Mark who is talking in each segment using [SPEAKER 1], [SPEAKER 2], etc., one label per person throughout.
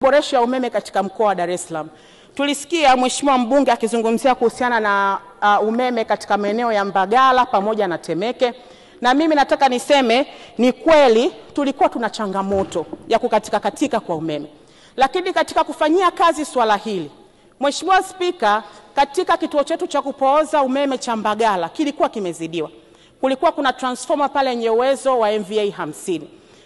[SPEAKER 1] Boresho ya umeme katika mkoa wa Dar es Salaam. Tulisikia Mheshimiwa mbunge akizungumzia kuhusiana na umeme katika maeneo ya Mbagala pamoja na Temeke. Na mimi nataka niseme ni kweli tulikuwa tuna changamoto ya kukatika kwa umeme. Lakini katika kufanyia kazi swala hili, Mheshimiwa Spika, katika kituo chetu cha kupooza umeme cha Mbagala kilikuwa kimezidiwa. Kulikuwa kuna transformer pale yenye uwezo wa MVA 50.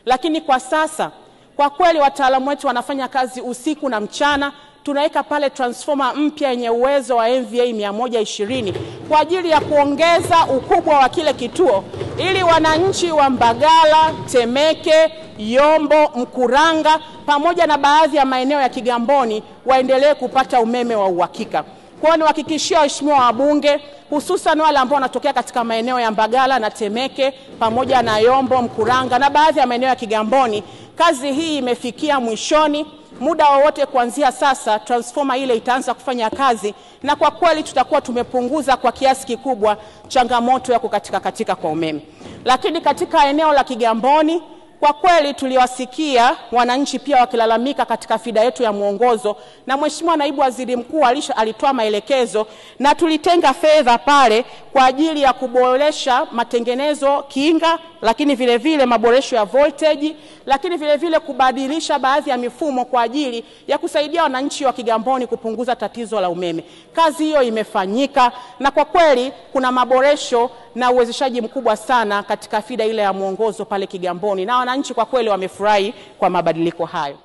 [SPEAKER 1] Lakini kwa sasa kwa kweli wataalamu wetu wanafanya kazi usiku na mchana. Tunaweka pale transformer mpya yenye uwezo wa MVA 120 kwa ajili ya kuongeza ukubwa wa kile kituo ili wananchi wa Mbagala, Temeke, Yombo, Mkuranga pamoja na baadhi ya maeneo ya Kigamboni waendelee kupata umeme wa uhakika. Kwa hiyo niwahakikishie waheshimiwa wabunge, hususan wale ambao wanatokea katika maeneo ya Mbagala na Temeke pamoja na Yombo, Mkuranga na baadhi ya maeneo ya Kigamboni, kazi hii imefikia mwishoni. Muda wowote kuanzia sasa transformer ile itaanza kufanya kazi, na kwa kweli tutakuwa tumepunguza kwa kiasi kikubwa changamoto ya kukatika kwa umeme. Lakini katika eneo la Kigamboni kwa kweli tuliwasikia wananchi pia wakilalamika katika fida yetu ya mwongozo, na Mheshimiwa Naibu Waziri Mkuu alitoa maelekezo na tulitenga fedha pale kwa ajili ya kuboresha matengenezo kinga, lakini vile vile maboresho ya voltage, lakini vile vile kubadilisha baadhi ya mifumo kwa ajili ya kusaidia wananchi wa Kigamboni kupunguza tatizo la umeme. Kazi hiyo imefanyika na kwa kweli kuna maboresho na uwezeshaji mkubwa sana katika fida ile ya mwongozo pale Kigamboni, na wananchi kwa kweli wamefurahi kwa mabadiliko hayo.